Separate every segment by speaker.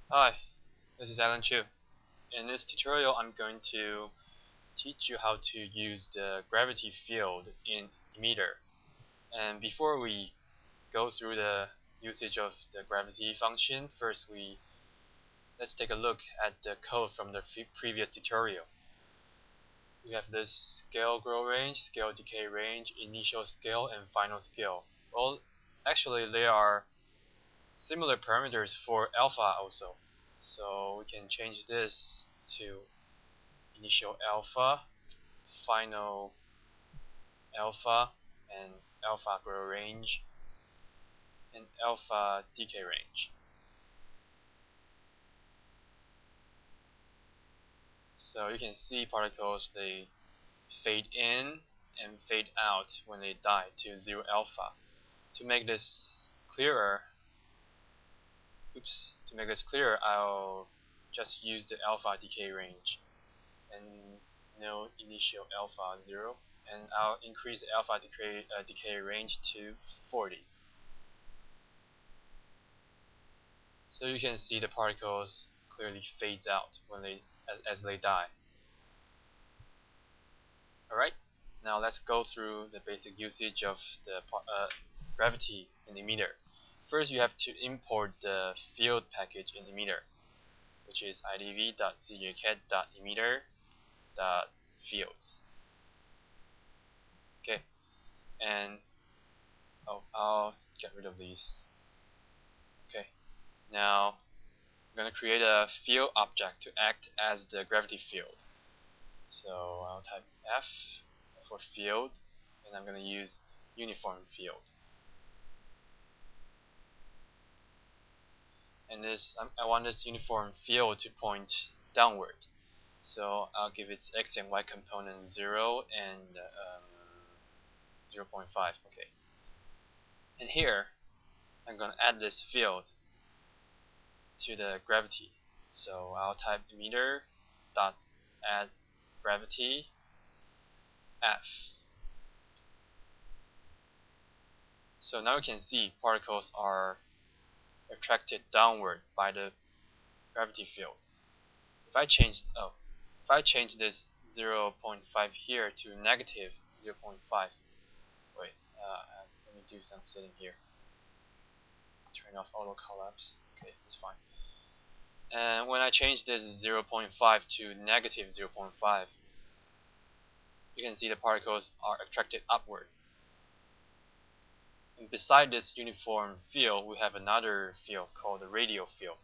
Speaker 1: Hi, this is Alan Chu. In this tutorial, I'm going to teach you how to use the gravity field in Emitter. And before we go through the usage of the gravity function, first let's take a look at the code from the previous tutorial. We have this scale grow range, scale decay range, initial scale, and final scale. Well, actually, there are similar parameters for alpha also. So we can change this to initial alpha, final alpha, and alpha grow range, and alpha decay range. So you can see particles, they fade in and fade out when they die to 0 alpha. To make this clearer, I'll just use the alpha decay range and no initial alpha 0, and I'll increase the alpha decay range to 40. So you can see the particles clearly fades out when as they die. Alright, now let's go through the basic usage of the gravity in Emitter. First, you have to import the field package in Emitter, which is idv.cjcat.emitter.fields. Okay, and I'll get rid of these. Okay, now I'm going to create a field object to act as the gravity field. So I'll type F for field, and I'm going to use uniform field. And I want this uniform field to point downward. So I'll give its x and y component 0 and 0.5. Okay. And here, I'm going to add this field to the gravity. So I'll type emitter dot add gravity F. So now you can see particles are attracted downward by the gravity field. If I change this 0.5 here to negative 0.5, wait, let me do some setting here. Turn off auto collapse. Okay, it's fine. And when I change this 0.5 to negative 0.5, you can see the particles are attracted upward. And beside this uniform field, we have another field called the radial field.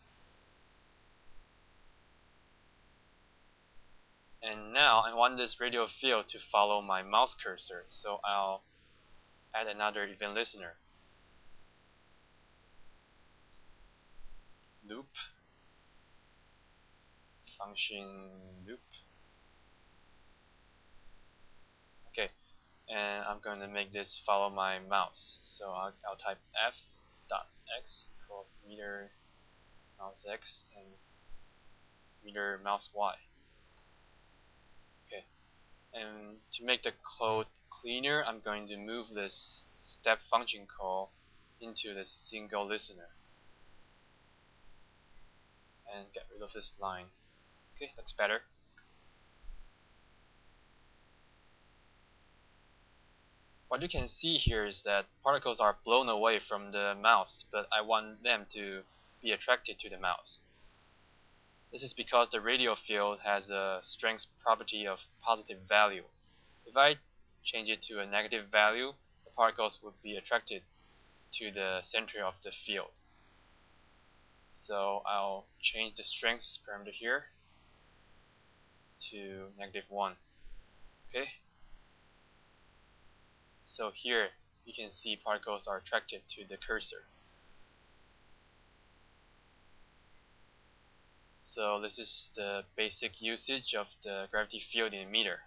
Speaker 1: And now I want this radial field to follow my mouse cursor, so I'll add another event listener. Loop, function loop. Okay, and I'm going to make this follow my mouse. So I'll type f dot x equals meter mouse x and meter mouse y. Okay, and to make the code cleaner, I'm going to move this step function call into the single listener and get rid of this line. Okay, that's better. What you can see here is that particles are blown away from the mouse, but I want them to be attracted to the mouse. This is because the radial field has a strength property of positive value. If I change it to a negative value, the particles would be attracted to the center of the field. So I'll change the strength parameter here to -1. Okay. So here you can see particles are attracted to the cursor. So this is the basic usage of the gravity field in Emitter.